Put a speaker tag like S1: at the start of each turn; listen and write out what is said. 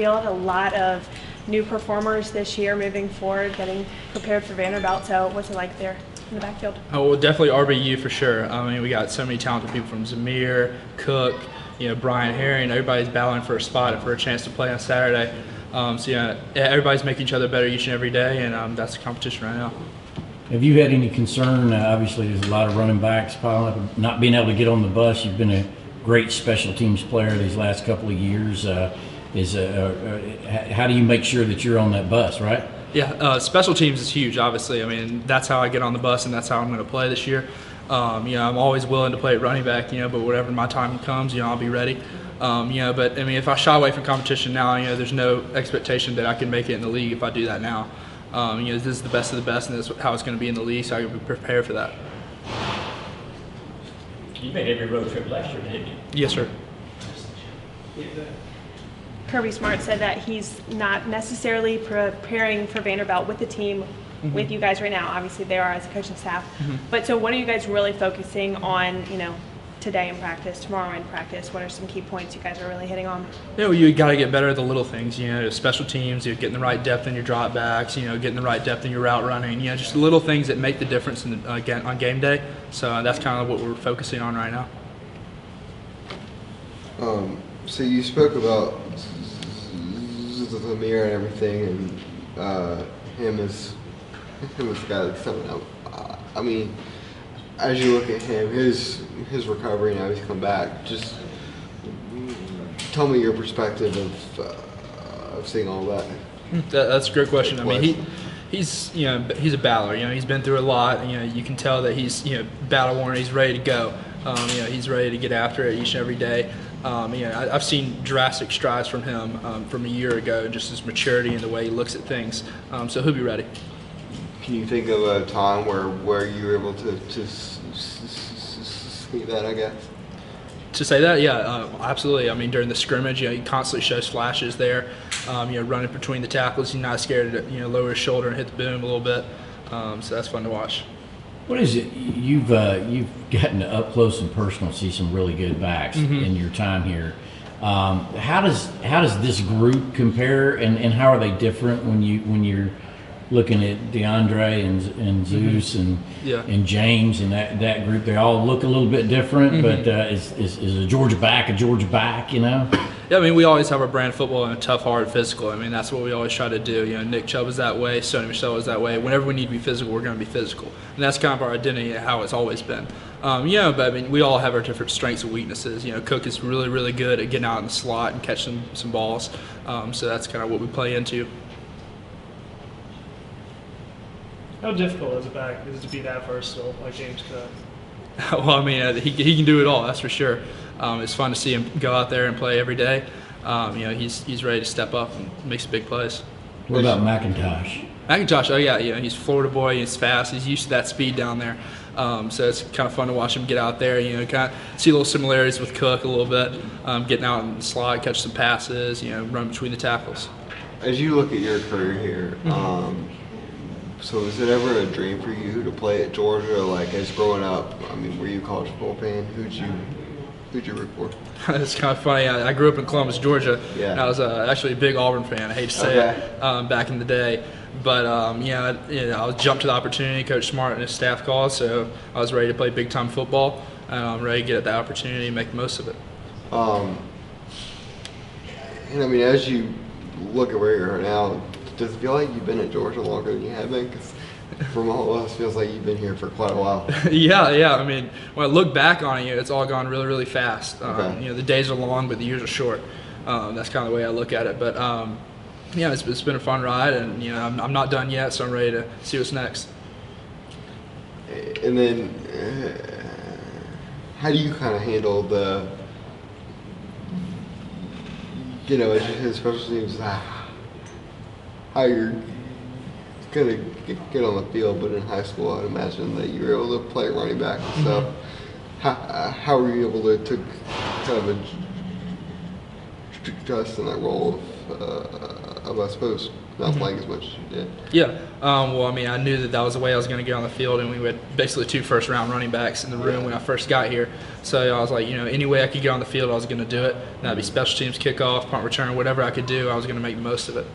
S1: backfield. A lot of new performers this year moving forward, getting prepared for Vanderbilt. So what's it like there in the backfield?
S2: Oh, well, definitely RBU for sure. I mean, we got so many talented people from Zamir, Cook, Brian Herring. Everybody's battling for a spot and for a chance to play on Saturday. So everybody's making each other better each and every day, and that's the competition right now.
S3: Have you had any concern? Obviously, there's a lot of running backs piling up, not being able to get on the bus. You've been a great special teams player these last couple of years. How do you make sure that you're on that bus, right?
S2: Yeah, special teams is huge, obviously. I mean, that's how I get on the bus, and that's how I'm going to play this year. I'm always willing to play at running back, but whenever my time comes, I'll be ready. But I mean, if I shy away from competition now, there's no expectation that I can make it in the league if I do that now. This is the best of the best, and this is how it's going to be in the league, so I can be prepared for that.
S4: You made every road trip last year, didn't you?
S2: Yes, sir.
S1: Kirby Smart said that he's not necessarily preparing for Vanderbilt with the team with you guys right now. Obviously, they are as a coaching staff. But so what are you guys really focusing on, today in practice, tomorrow in practice? What are some key points you guys are really hitting on?
S2: You got to get better at the little things. Special teams, getting the right depth in your drop backs, getting the right depth in your route running. Just little things that make the difference on game day. So that's kind of what we're focusing on right now.
S5: So you spoke about the mirror and everything, and him as the guy that's coming up. I mean, as you look at him, his recovery now he's come back. Just tell me your perspective of seeing all that.
S2: That's a great question. I mean, he's a battler. He's been through a lot. You can tell that he's battle worn. He's ready to go. He's ready to get after it each and every day. I've seen drastic strides from him from a year ago, just his maturity and the way he looks at things. So he'll be ready.
S5: Can you think of a time where you were able to see that, I guess?
S2: To say that, yeah, absolutely. I mean, during the scrimmage, he constantly shows flashes there. Running between the tackles, he's not scared to lower his shoulder and hit the boom a little bit. So that's fun to watch.
S3: What is it? You've gotten to up close and personal see some really good backs in your time here. How does this group compare, and how are they different when you're looking at DeAndre and Zeus and James and that group? They all look a little bit different, but is a Georgia back,
S2: Yeah, I mean, we always have our brand football and a tough, hard, physical. I mean, that's what we always try to do. Nick Chubb is that way, Sony Michel is that way. Whenever we need to be physical, we're going to be physical. And that's kind of our identity and how it's always been. But I mean, we all have our different strengths and weaknesses. Cook is really, really good at getting out in the slot and catching some balls. So that's kind of what we play into.
S6: How difficult is it to be that versatile like James Cook?
S2: Well, I mean, he can do it all, that's for sure. It's fun to see him go out there and play every day. He's ready to step up and make some big plays.
S3: What about McIntosh?
S2: McIntosh, oh yeah, he's a Florida boy. He's fast. He's used to that speed down there. So it's kind of fun to watch him get out there. Kind of see little similarities with Cook a little bit, getting out in the slot, catch some passes, run between the tackles.
S5: As you look at your career here, so is it ever a dream for you to play at Georgia? Like, as growing up, I mean, were you a college football fan? Who'd you root for?
S2: It's kind of funny. I grew up in Columbus, Georgia.
S5: Yeah.
S2: And I was actually a big Auburn fan. I hate to say it, back in the day. But I was jumped to the opportunity. Coach Smart and his staff called, so I was ready to play big time football. And I'm ready to get at that opportunity and make the most of it.
S5: And I mean, as you look at where you're now, does it feel like you've been at Georgia longer than you have been? Because from all of us, it feels like you've been here for quite a while. Yeah.
S2: I mean, when I look back on it, it's all gone really, really fast. The days are long, but the years are short. That's kind of the way I look at it. But it's been a fun ride, and I'm not done yet, so I'm ready to see what's next.
S5: And then, how do you kind of handle the, as special teams, how you're gonna get on the field, but in high school, I'd imagine that you were able to play running back and stuff. How were you able to kind of adjust in that role I suppose, not playing as much as you did.
S2: Yeah. Well, I mean, I knew that was the way I was going to get on the field, and we had basically 2 first-round running backs in the room when I first got here. So I was like, any way I could get on the field, I was going to do it. And that'd be special teams, kickoff, punt return, whatever I could do, I was going to make the most of it.